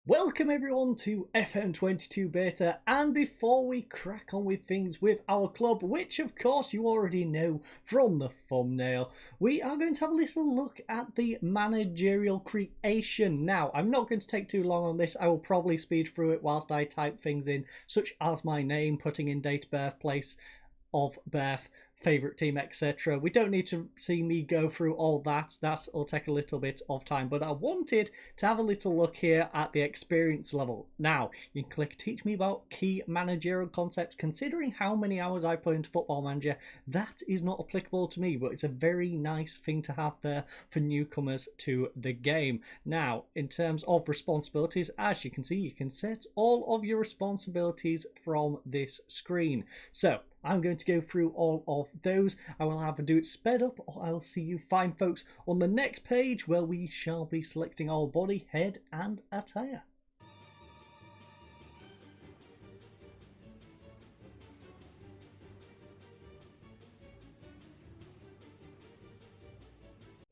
Welcome everyone to FM22 Beta, and before we crack on with things with our club, which of course you already know from the thumbnail, we are going to have a little look at the managerial creation. Now, I'm not going to take too long on this. I will probably speed through it whilst I type things in, such as my name, putting in date, birth, place of birth, favourite team, etc. We don't need to see me go through all that. That will take a little bit of time, but I wanted to have a little look here at the experience level. Now, you can click Teach Me About Key Managerial Concepts. Considering how many hours I put into Football Manager, that is not applicable to me, but it's a very nice thing to have there for newcomers to the game. Now, in terms of responsibilities, as you can see, you can set all of your responsibilities from this screen. So, I'm going to go through all of those. I will have to do it sped up, or I will see you fine folks on the next page where we shall be selecting our body, head and attire.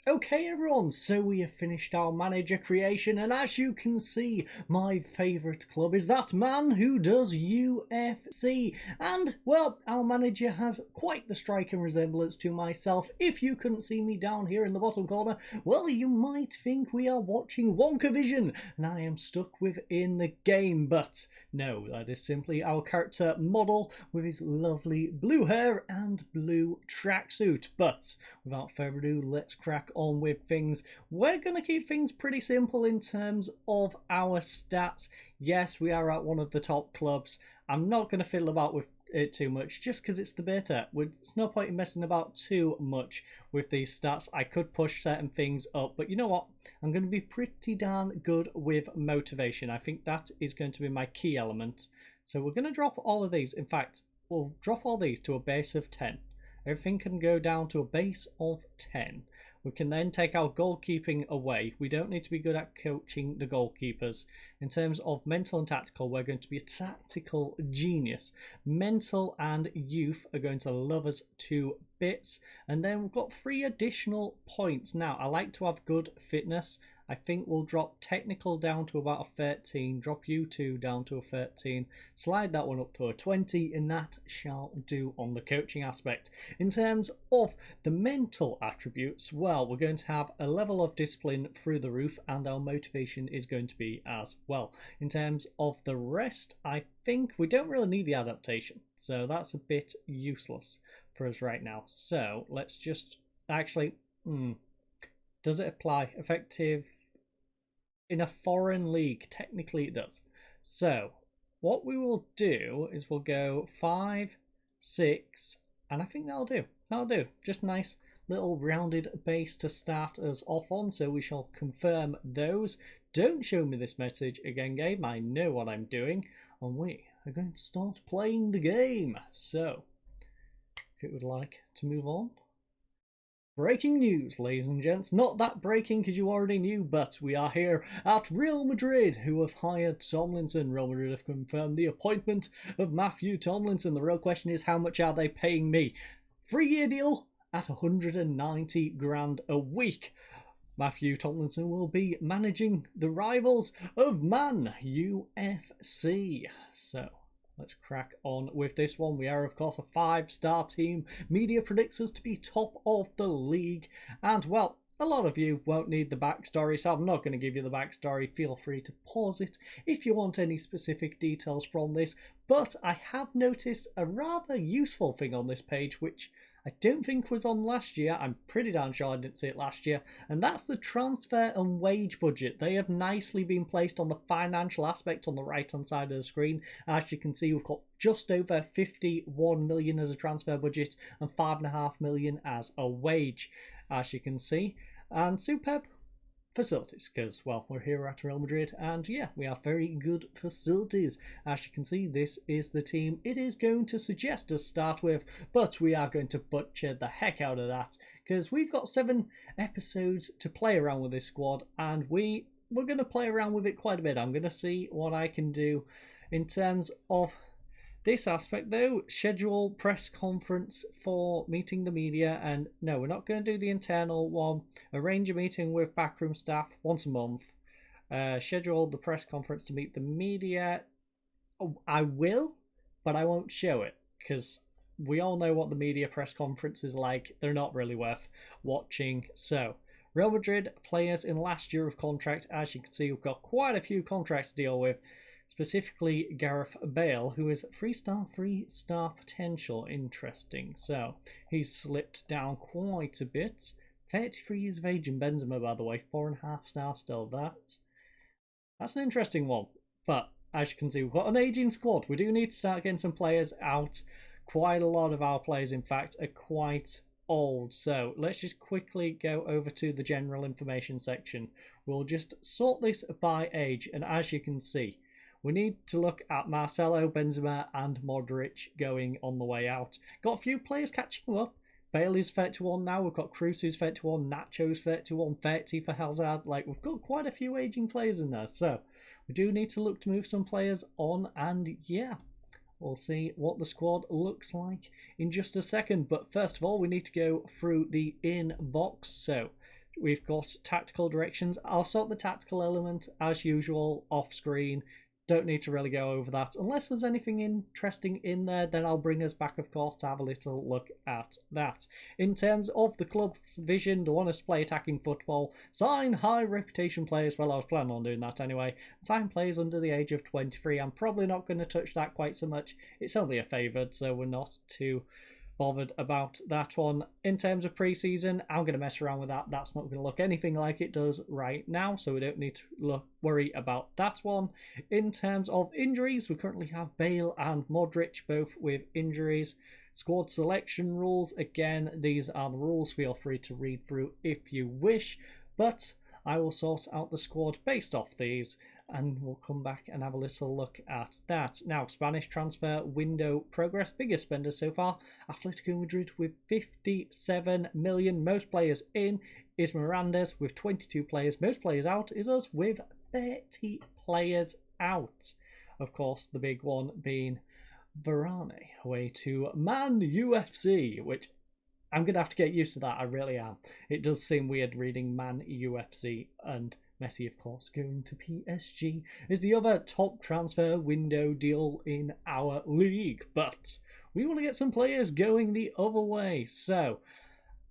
Okay everyone, so we have finished our manager creation, and as you can see, my favourite club is that man who does UFC. And, well, our manager has quite the striking resemblance to myself. If you couldn't see me down here in the bottom corner, well, you might think we are watching Wonka Vision, and I am stuck within the game. But no, that is simply our character model with his lovely blue hair and blue tracksuit. But without further ado, let's crack on with things. We're going to keep things pretty simple in terms of our stats. Yes, we are at one of the top clubs. I'm not going to fiddle about with it too much just because it's the beta. It's no point in messing about too much with these stats. I could push certain things up, but you know what? I'm going to be pretty darn good with motivation. I think that is going to be my key element. So we're going to drop all of these. In fact, we'll drop all these to a base of 10. Everything can go down to a base of 10. We can then take our goalkeeping away. We don't need to be good at coaching the goalkeepers. In terms of mental and tactical, we're going to be a tactical genius. Mental and youth are going to love us to bits. And then we've got 3 additional points. Now, I like to have good fitness. I think we'll drop technical down to about a 13, drop U2 down to a 13, slide that one up to a 20, and that shall do on the coaching aspect. In terms of the mental attributes, well, we're going to have a level of discipline through the roof, and our motivation is going to be as well. In terms of the rest, I think we don't really need the adaptation, so that's a bit useless for us right now. So let's just actually, does it apply effective? In a foreign league, technically it does. So what we will do is we'll go 5, 6, and I think that'll do. That'll do. Just a nice little rounded base to start us off on. So we shall confirm those. Don't show me this message again, game. I know what I'm doing. And we are going to start playing the game. So if you would like to move on. Breaking news, ladies and gents. Not that breaking because you already knew, but we are here at Real Madrid, who have hired Tomlinson. Real Madrid have confirmed the appointment of Matthew Tomlinson. The real question is, how much are they paying me? 3-year deal at 190 grand a week. Matthew Tomlinson will be managing the rivals of Man UFC. So let's crack on with this one. We are, of course, a 5-star team. Media predicts us to be top of the league. And, well, a lot of you won't need the backstory, so I'm not going to give you the backstory. Feel free to pause it if you want any specific details from this. But I have noticed a rather useful thing on this page, which I don't think was on last year. I'm pretty darn sure I didn't see it last year. And that's the transfer and wage budget. They have nicely been placed on the financial aspect on the right-hand side of the screen. As you can see, we've got just over 51 million as a transfer budget and 5.5 million as a wage, as you can see. And superb facilities, because, well, we're here at Real Madrid, and yeah, we have very good facilities. As you can see, this is the team it is going to suggest us start with, but we are going to butcher the heck out of that, because we've got 7 episodes to play around with this squad, and we're going to play around with it quite a bit. I'm going to see what I can do in terms of this aspect, though. Schedule press conference for meeting the media, and no, we're not going to do the internal one. Arrange a meeting with backroom staff once a month. Schedule the press conference to meet the media. Oh, I will, but I won't show it because we all know what the media press conference is like. They're not really worth watching. So, Real Madrid players in last year of contract. As you can see, we've got quite a few contracts to deal with. Specifically, Gareth Bale, who is 3-star potential. Interesting. So, he's slipped down quite a bit. 33 years of age in Benzema, by the way. 4.5-star still. That's an interesting one. But, as you can see, we've got an aging squad. We do need to start getting some players out. Quite a lot of our players, in fact, are quite old. So, let's just quickly go over to the general information section. We'll just sort this by age. And as you can see, we need to look at Marcelo, Benzema and Modric going on the way out. Got a few players catching up. Bale is 31 now. We've got Cruz who's 31, Nacho's 31, 30 for Hazard. Like, we've got quite a few aging players in there. So, we do need to look to move some players on. And yeah, we'll see what the squad looks like in just a second. But first of all, we need to go through the inbox. So, we've got tactical directions. I'll sort the tactical element as usual off screen. Don't need to really go over that. Unless there's anything interesting in there, then I'll bring us back, of course, to have a little look at that. In terms of the club vision, they want us to play attacking football, sign high reputation players. Well, I was planning on doing that anyway. Sign players under the age of 23. I'm probably not going to touch that quite so much. It's only a favoured, so we're not too bothered about that one. In terms of pre-season, I'm going to mess around with that. That's not going to look anything like it does right now, so we don't need to worry about that one. In terms of injuries, we currently have Bale and Modric both with injuries. Squad selection rules, again, these are the rules. Feel free to read through if you wish, but I will sort out the squad based off these, and we'll come back and have a little look at that. Now, Spanish transfer window progress. Biggest spenders so far, Atletico Madrid with 57 million. Most players in is Miranda's with 22 players. Most players out is us with 30 players out. Of course, the big one being Varane away to Man UFC, which I'm going to have to get used to that. I really am. It does seem weird reading Man UFC, and Messi, of course, going to PSG is the other top transfer window deal in our league. But we want to get some players going the other way. So,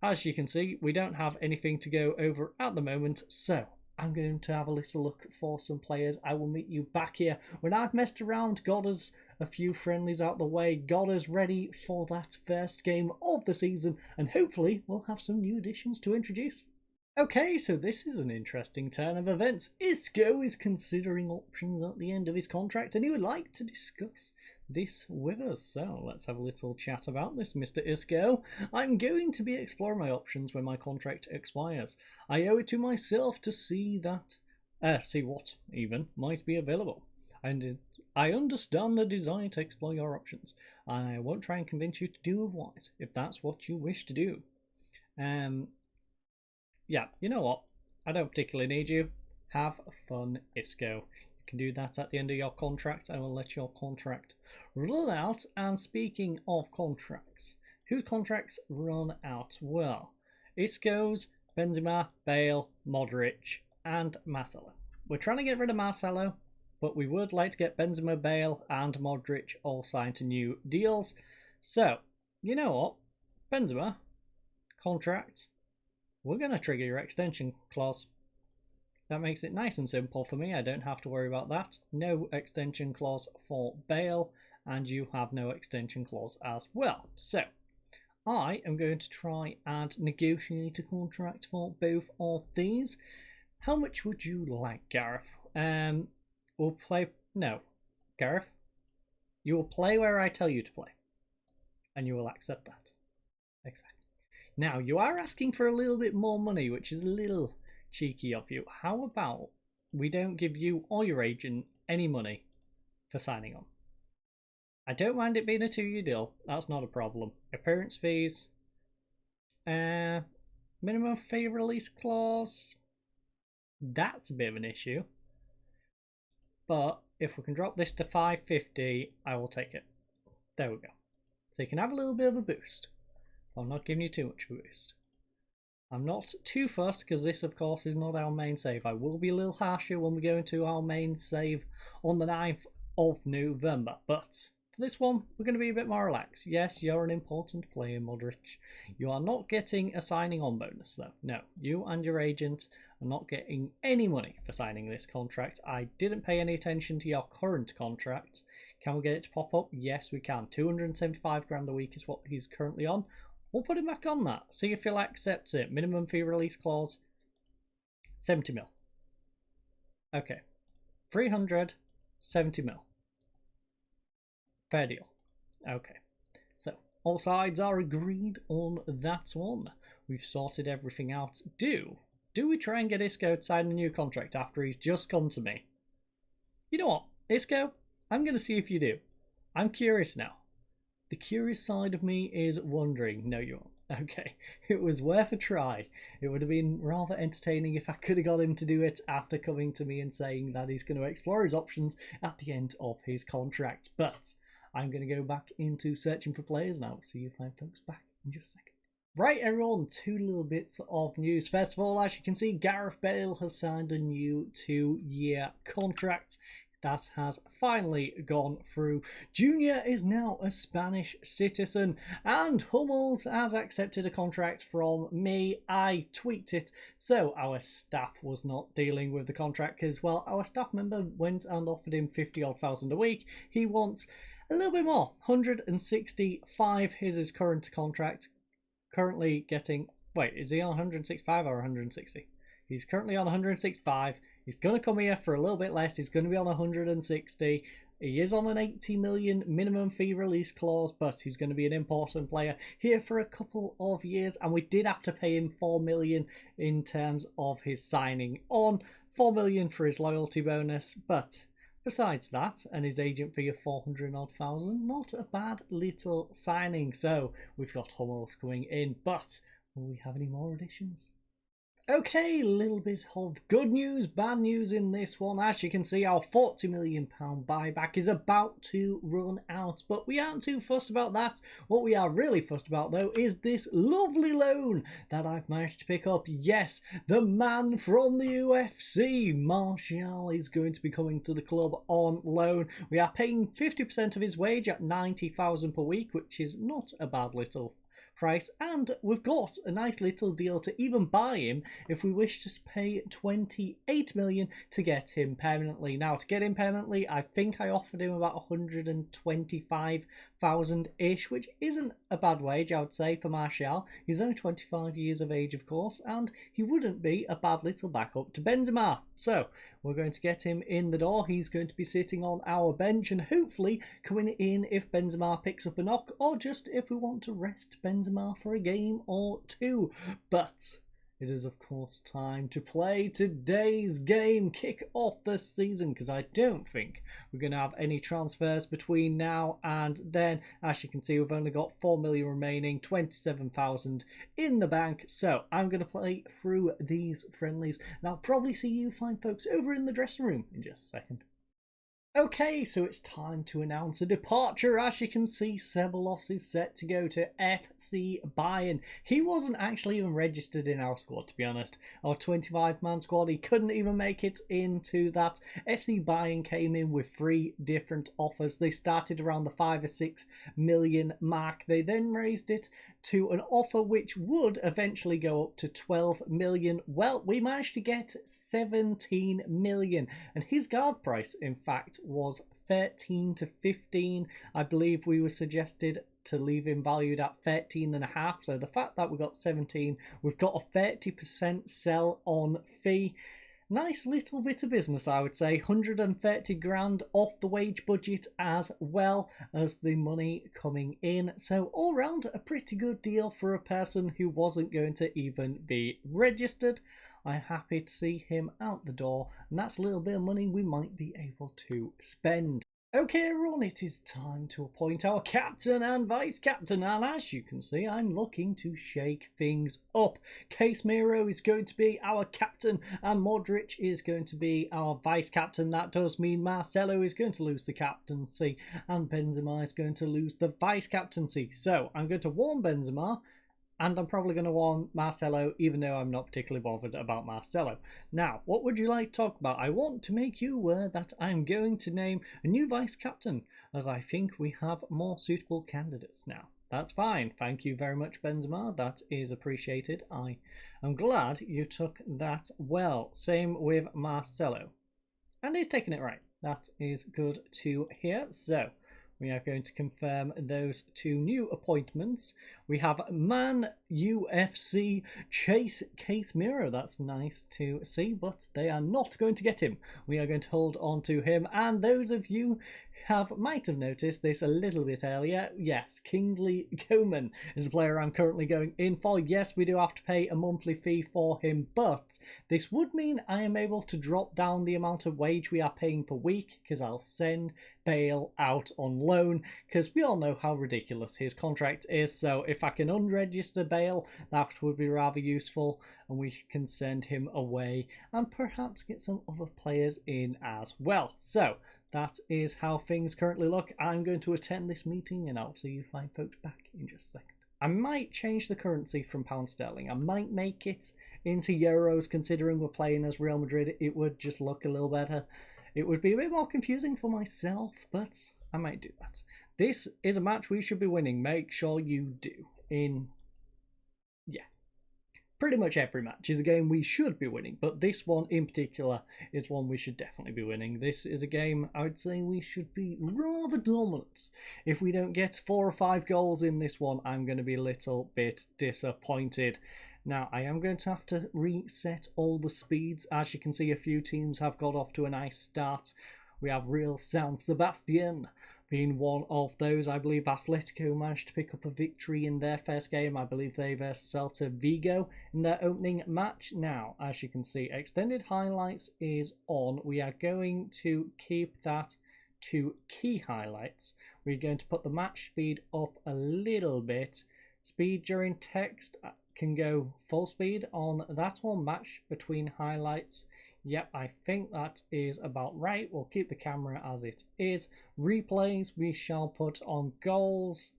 as you can see, we don't have anything to go over at the moment. So, I'm going to have a little look for some players. I will meet you back here when I've messed around, got us a few friendlies out the way, got us ready for that first game of the season, and hopefully we'll have some new additions to introduce. Okay, so this is an interesting turn of events. Isco is considering options at the end of his contract, and he would like to discuss this with us. So let's have a little chat about this, Mr. Isco. I'm going to be exploring my options when my contract expires. I owe it to myself to see what even might be available. And I understand the desire to explore your options. I won't try and convince you to do otherwise, if that's what you wish to do. Yeah, you know what? I don't particularly need you. Have fun, Isco. You can do that at the end of your contract. I will let your contract run out. And speaking of contracts, whose contracts run out? Well, Isco's, Benzema, Bale, Modric, and Marcelo. We're trying to get rid of Marcelo, but we would like to get Benzema, Bale, and Modric all signed to new deals. So, you know what? Benzema, contract. We're going to trigger your extension clause. That makes it nice and simple for me. I don't have to worry about that. No extension clause for Bale, and you have no extension clause as well. So, I am going to try and negotiate a contract for both of these. How much would you like, Gareth? We'll play... No. Gareth, you will play where I tell you to play. And you will accept that. Exactly. Now, you are asking for a little bit more money, which is a little cheeky of you. How about we don't give you or your agent any money for signing on? I don't mind it being a 2-year deal. That's not a problem. Appearance fees. Minimum fee release clause. That's a bit of an issue. But if we can drop this to 550, I will take it. There we go. So you can have a little bit of a boost. I'm not giving you too much of a boost. I'm not too fussed because this, of course, is not our main save. I will be a little harsher when we go into our main save on the 9th of November. But for this one, we're going to be a bit more relaxed. Yes, you're an important player, Modric. You are not getting a signing on bonus, though. No, you and your agent are not getting any money for signing this contract. I didn't pay any attention to your current contract. Can we get it to pop up? Yes, we can. 275 grand a week is what he's currently on. We'll put him back on that. See if he'll accept it. Minimum fee release clause, 70 mil. Okay. 370 mil. Fair deal. Okay. So, all sides are agreed on that one. We've sorted everything out. Do we try and get Isco to sign a new contract after he's just come to me? You know what? Isco, I'm going to see if you do. I'm curious now. The curious side of me is wondering. No, you aren't. Okay, it was worth a try. It would have been rather entertaining if I could have got him to do it after coming to me and saying that he's going to explore his options at the end of his contract. But I'm going to go back into searching for players now. See you fine folks back in just a second. Right, everyone, 2 little bits of news. First of all, as you can see, Gareth Bale has signed a new 2-year contract. That has finally gone through. Junior is now a Spanish citizen, and Hummels has accepted a contract from me. I tweaked it so our staff was not dealing with the contract because, well, our staff member went and offered him 50-odd thousand a week. He wants a little bit more, 165. Here's his current contract. Currently getting, wait, is he on 165 or 160? He's currently on 165. He's going to come here for a little bit less. He's going to be on 160. He is on an 80 million minimum fee release clause, but he's going to be an important player here for a couple of years. And we did have to pay him 4 million in terms of his signing on, 4 million for his loyalty bonus. But besides that, and his agent fee of 400-odd thousand, not a bad little signing. So we've got Hummels coming in, but will we have any more additions? Okay, a little bit of good news, bad news in this one. As you can see, our £40 million buyback is about to run out, but we aren't too fussed about that. What we are really fussed about, though, is this lovely loan that I've managed to pick up. Yes, the man from the UFC, Martial, is going to be coming to the club on loan. We are paying 50% of his wage at 90,000 per week, which is not a bad little price, and we've got a nice little deal to even buy him if we wish to pay 28 million to get him permanently. Now, to get him permanently, I think I offered him about 125,000 ish, which isn't a bad wage, I would say, for Martial. He's only 25 years of age, of course, and he wouldn't be a bad little backup to Benzema. So we're going to get him in the door. He's going to be sitting on our bench and hopefully coming in if Benzema picks up a knock, or just if we want to rest Benzema for a game or two. But it is, of course, time to play today's game, kick off the season, because I don't think we're going to have any transfers between now and then. As you can see, we've only got 4 million remaining, 27,000 in the bank. So I'm going to play through these friendlies, and I'll probably see you fine folks over in the dressing room in just a second. Okay, so it's time to announce a departure. As you can see, Ceballos is set to go to FC Bayern. He wasn't actually even registered in our squad, to be honest. Our 25-man squad, he couldn't even make it into that. FC Bayern came in with 3 different offers. They started around the 5 or 6 million mark. They then raised it to an offer which would eventually go up to 12 million. Well, we managed to get 17 million, and his guard price, in fact, was 13 to 15. I believe we were suggested to leave him valued at 13.5. So the fact that we got 17, we've got a 30% sell on fee. Nice little bit of business, I would say. 130 grand off the wage budget as well as the money coming in. So all round, a pretty good deal for a person who wasn't going to even be registered. I'm happy to see him out the door, and that's a little bit of money we might be able to spend. Okay, everyone, it is time to appoint our captain and vice-captain, and as you can see, I'm looking to shake things up. Casemiro is going to be our captain, and Modric is going to be our vice-captain. That does mean Marcelo is going to lose the captaincy, and Benzema is going to lose the vice-captaincy. So, I'm going to warn Benzema, And I'm probably going to want Marcelo, even though I'm not particularly bothered about Marcelo. Now, what would you like to talk about? I want to make you aware that I'm going to name a new vice-captain, as I think we have more suitable candidates now. That's fine. Thank you very much, Benzema. That is appreciated. I am glad you took that well. Same with Marcelo. And he's taking it right. That is good to hear. So, we are going to confirm those two new appointments. We have Man UFC Chase Casemiro. That's nice to see, but they are not going to get him. We are going to hold on to him. And those of you might have noticed this a little bit earlier. Yes, Kingsley Coman is a player I'm currently going in for. Yes, we do have to pay a monthly fee for him, but this would mean I am able to drop down the amount of wage we are paying per week, because I'll send Bale out on loan, because we all know how ridiculous his contract is. So if I can unregister Bale, that would be rather useful, and we can send him away and perhaps get some other players in as well. So that is how things currently look. I'm going to attend this meeting and I'll see you fine folks back in just a second. I might change the currency from pound sterling. I might make it into euros, considering we're playing as Real Madrid. It would just look a little better. It would be a bit more confusing for myself, but I might do that. This is a match we should be winning. Make sure you do. Pretty much every match is a game we should be winning, but this one in particular is one we should definitely be winning. This is a game I would say we should be rather dominant. If we don't get 4 or 5 goals in this one, I'm going to be a little bit disappointed. Now, I am going to have to reset all the speeds. As you can see, a few teams have got off to a nice start. We have Real San Sebastian being one of those. I believe Atletico managed to pick up a victory in their first game. I believe they versed Celta Vigo in their opening match. Now, as you can see, extended highlights is on. We are going to keep that to key highlights. We're going to put the match speed up a little bit. Speed during text can go full speed on that one. Match between highlights. Yep, I think that is about right. We'll keep the camera as it is. Replays, we shall put on goals,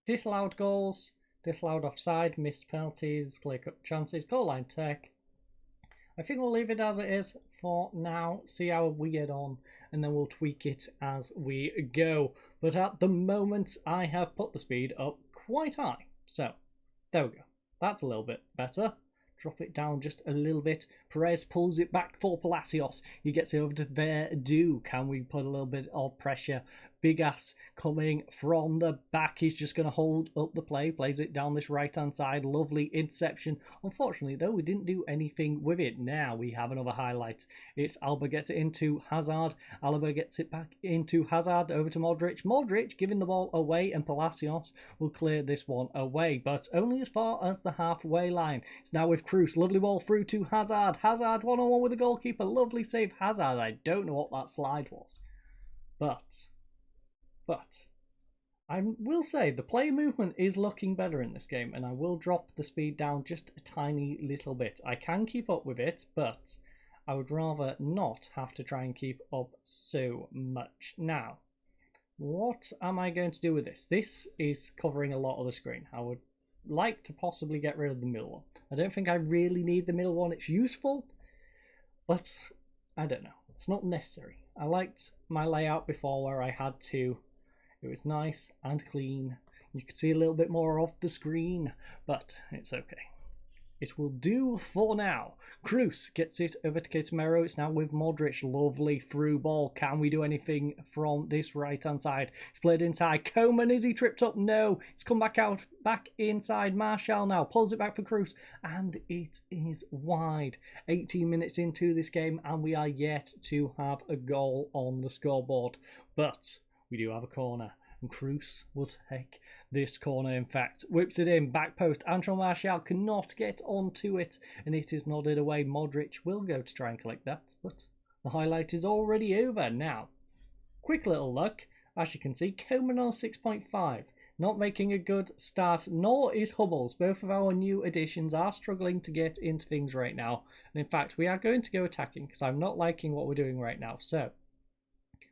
disallowed offside, missed penalties, clear-cut chances, goal line tech. I think we'll leave it as it is for now, see how we get on, and then we'll tweak it as we go. But at the moment, I have put the speed up quite high. So, there we go. That's a little bit better. Drop it down just a little bit. Perez pulls it back for Palacios. He gets it over to Verdu. Can we put a little bit of pressure? Big ass coming from the back. He's just going to hold up the play. Plays it down this right-hand side. Lovely interception. Unfortunately, though, we didn't do anything with it. Now we have another highlight. It's Alba gets it into Hazard. Alba gets it back into Hazard. Over to Modric. Modric giving the ball away, and Palacios will clear this one away, but only as far as the halfway line. It's now with Cruz. Lovely ball through to Hazard. Hazard one-on-one with the goalkeeper. Lovely save, Hazard. I don't know what that slide was. But I will say the play movement is looking better in this game, and I will drop the speed down just a tiny little bit. I can keep up with it, but I would rather not have to try and keep up so much. Now, what am I going to do with this? This is covering a lot of the screen. I would like to possibly get rid of the middle one. I don't think I really need the middle one. It's useful, but I don't know. It's not necessary. I liked my layout before where I had to. It was nice and clean. You could see a little bit more of the screen, but it's okay. It will do for now. Cruz gets it over to Casemiro. It's now with Modric. Lovely through ball. Can we do anything from this right-hand side? It's played inside. Coman, is he tripped up? No. It's come back out, back inside. Martial now pulls it back for Cruz, and it is wide. 18 minutes into this game, and we are yet to have a goal on the scoreboard. But we do have a corner, and Cruz will take this corner. In fact, whips it in, back post. Antoine Martial cannot get onto it, and it is nodded away. Modric will go to try and collect that, but the highlight is already over. Now, quick little look. As you can see, Coman on 6.5. Not making a good start, nor is Hummels. Both of our new additions are struggling to get into things right now. And in fact, we are going to go attacking, because I'm not liking what we're doing right now. So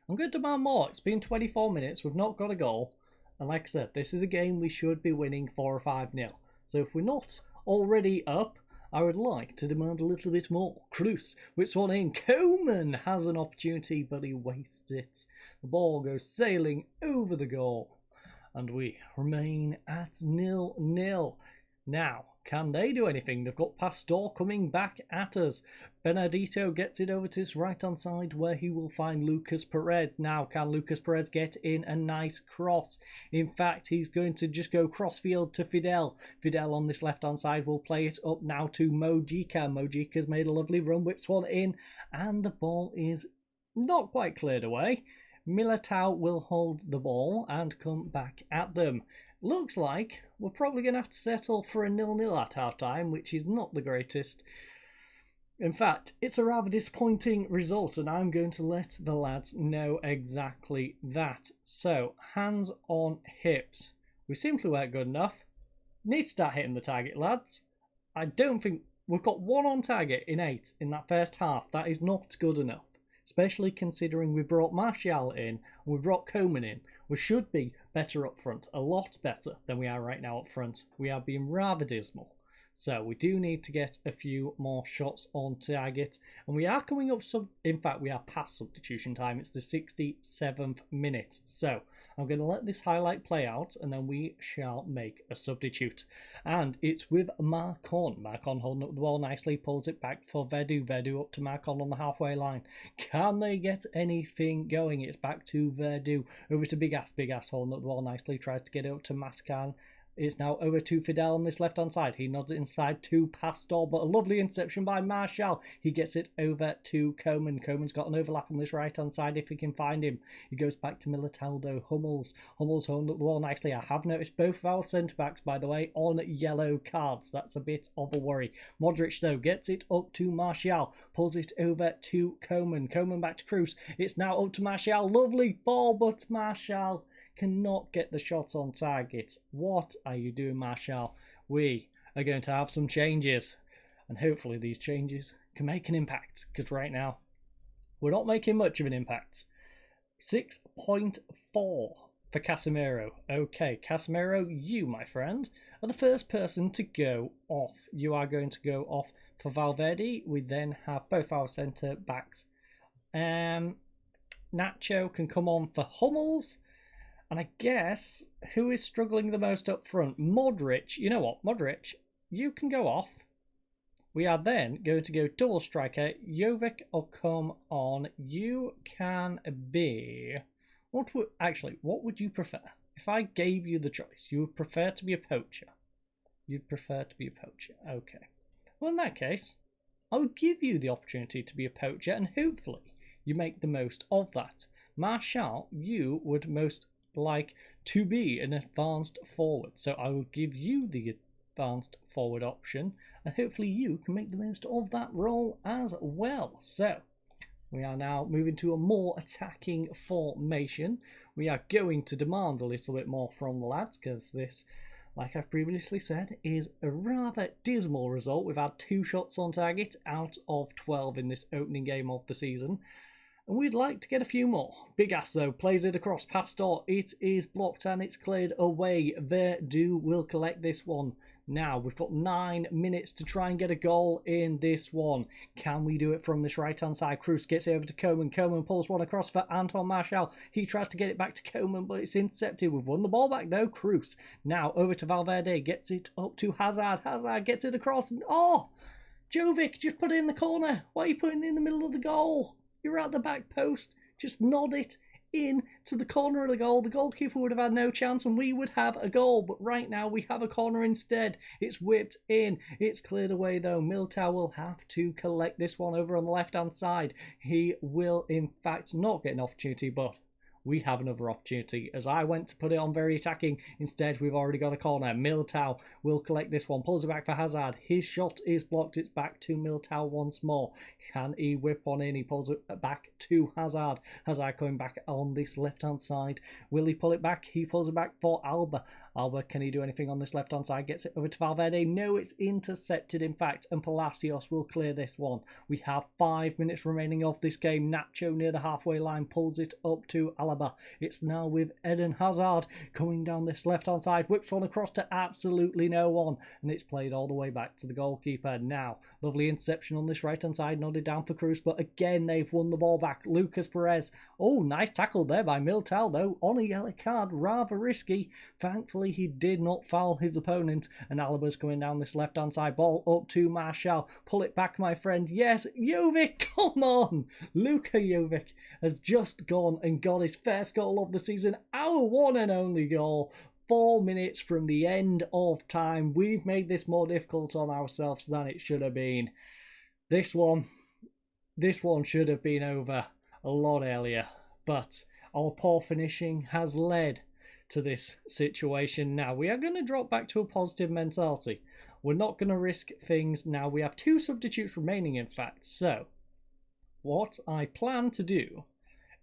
I'm going to demand more. It's been 24 minutes. We've not got a goal. And like I said, this is a game we should be winning 4 or 5-0. So if we're not already up, I would like to demand a little bit more. Cruz whips one in. Coman has an opportunity, but he wastes it. The ball goes sailing over the goal. And we remain at 0-0. Now, can they do anything? They've got Pastor coming back at us. Benedito gets it over to his right-hand side where he will find Lucas Perez. Now, can Lucas Perez get in a nice cross? In fact, he's going to just go crossfield to Fidel. Fidel on this left-hand side will play it up now to Mojica. Mojica's made a lovely run, whips one in, and the ball is not quite cleared away. Militao will hold the ball and come back at them. Looks like we're probably going to have to settle for a 0-0 at half-time, which is not the greatest. In fact, it's a rather disappointing result, and I'm going to let the lads know exactly that. So, hands on hips. We simply weren't good enough. Need to start hitting the target, lads. I don't think... We've got 1 on target in 8 in that first half. That is not good enough. Especially considering we brought Martial in and we brought Coman in. We should be better up front. A lot better than we are right now up front. We are being rather dismal. So we do need to get a few more shots on target. And we are coming up... In fact, we are past substitution time. It's the 67th minute. So I'm going to let this highlight play out and then we shall make a substitute. And it's with Marcon. Marcon holding up the ball nicely, pulls it back for Vedu. Vedu up to Marcon on the halfway line. Can they get anything going? It's back to Vedu. Over to Big Ass. Big Ass holding up the ball nicely, tries to get it up to Mascan. It's now over to Fidel on this left-hand side. He nods it inside to Pastor, but a lovely interception by Martial. He gets it over to Coman. Coman's got an overlap on this right-hand side if he can find him. He goes back to Militaldo. Hummels holding up the ball nicely. I have noticed both of our centre-backs, by the way, on yellow cards. That's a bit of a worry. Modric, though, gets it up to Martial. Pulls it over to Coman. Coman back to Cruz. It's now up to Martial. Lovely ball, but Martial cannot get the shot on target. What are you doing, Martial? We are going to have some changes, and hopefully these changes can make an impact, because right now we're not making much of an impact. 6.4 for Casemiro. Okay, Casemiro, you, my friend, are the first person to go off. You are going to go off for Valverde. We then have both our centre backs. Nacho can come on for Hummels. And I guess, who is struggling the most up front? Modric. You know what? Modric, you can go off. We are then going to go double striker. Jovic will come on. You can be... what would you prefer? If I gave you the choice, you would prefer to be a poacher. You'd prefer to be a poacher. Okay. Well, in that case, I would give you the opportunity to be a poacher, and hopefully you make the most of that. Martial, you would most like to be an advanced forward, so I will give you the advanced forward option, and hopefully you can make the most of that role as well. So we are now moving to a more attacking formation. We are going to demand a little bit more from the lads, because this, like I've previously said, is a rather dismal result. We've had 2 shots on target out of 12 in this opening game of the season. And we'd like to get a few more. Big Ass, though, plays it across Pastor. It is blocked and it's cleared away. Verdu will collect this one. Now, we've got 9 minutes to try and get a goal in this one. Can we do it from this right-hand side? Cruz gets it over to Coman. Coman pulls one across for Anton Martial. He tries to get it back to Coman, but it's intercepted. We've won the ball back, though. Cruz now over to Valverde. Gets it up to Hazard. Hazard gets it across. And, oh! Jovic, just put it in the corner. Why are you putting it in the middle of the goal? You're at the back post. Just nod it in to the corner of the goal. The goalkeeper would have had no chance and we would have a goal. But right now we have a corner instead. It's whipped in. It's cleared away though. Militao will have to collect this one over on the left-hand side. He will in fact not get an opportunity, but we have another opportunity. As I went to put it on very attacking, instead we've already got a corner. Militao will collect this one, pulls it back for Hazard. His shot is blocked. It's back to Militao once more. Can he whip one in? He pulls it back to Hazard. Hazard coming back on this left-hand side. Will he pull it back? He pulls it back for Alba. Alba, can he do anything on this left-hand side? Gets it over to Valverde. No, it's intercepted, in fact, and Palacios will clear this one. We have 5 minutes remaining of this game. Nacho near the halfway line pulls it up to Alaba. It's now with Eden Hazard coming down this left-hand side. Whips one across to absolutely no one, and it's played all the way back to the goalkeeper. Now, lovely interception on this right-hand side, nodded down for Cruz, but again, they've won the ball back. Lucas Perez. Oh, nice tackle there by Militao, though, on a yellow card. Rather risky. Thankfully, he did not foul his opponent, and Alaba's coming down this left-hand side. Ball up to Martial. Pull it back, my friend. Yes, Jovic, come on! Luka Jovic has just gone and got his first goal of the season. Our one and only goal. 4 minutes from the end of time. We've made this more difficult on ourselves than it should have been. This one should have been over a lot earlier, but our poor finishing has led to this situation. Now, we are going to drop back to a positive mentality. We're not going to risk things. Now, we have 2 substitutes remaining, in fact, so what I plan to do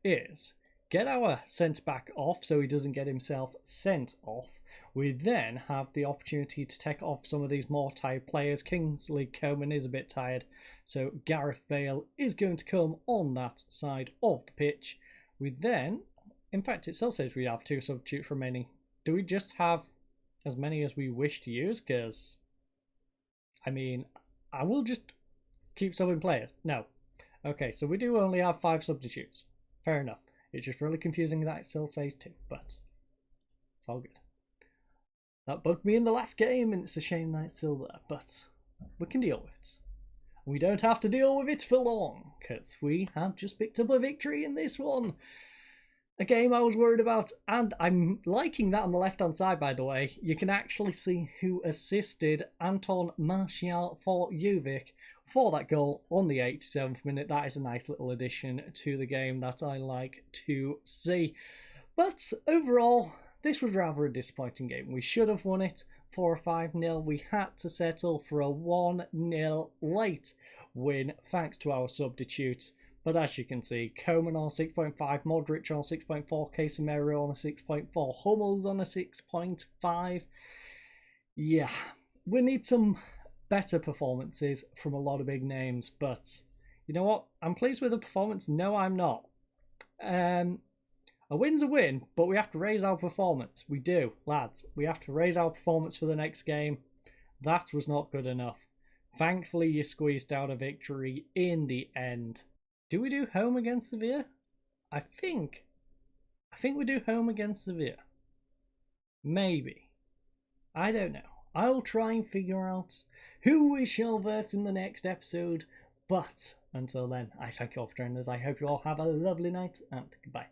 is get our centre-back off so he doesn't get himself sent off. We then have the opportunity to take off some of these more tired players. Kingsley Coman is a bit tired, so Gareth Bale is going to come on that side of the pitch. We then, in fact, it still says we have 2 substitutes remaining. Do we just have as many as we wish to use? Because, I mean, I will just keep subbing players. No. Okay, so we do only have 5 substitutes. Fair enough. It's just really confusing that it still says 2, but it's all good. That bugged me in the last game, and it's a shame that it's still there, but we can deal with it. We don't have to deal with it for long, because we have just picked up a victory in this one. A game I was worried about, and I'm liking that on the left-hand side, by the way. You can actually see who assisted Anton Martial for Jovic for that goal on the 87th minute. That is a nice little addition to the game that I like to see. But overall, this was rather a disappointing game. We should have won it 4 or 5-0. We had to settle for a 1-0 late win thanks to our substitutes. But as you can see, Coman on 6.5, Modric on 6.4, Casemiro on a 6.4, Hummels on a 6.5. Yeah, we need some better performances from a lot of big names, but you know what? I'm pleased with the performance. No, I'm not. A win's a win, but we have to raise our performance. We do, lads. We have to raise our performance for the next game. That was not good enough. Thankfully, you squeezed out a victory in the end. Do we do home against Sevilla? I think we do home against Sevilla. Maybe. I don't know. I'll try and figure out who we shall verse in the next episode. But until then, I thank you all for joining us. I hope you all have a lovely night and goodbye.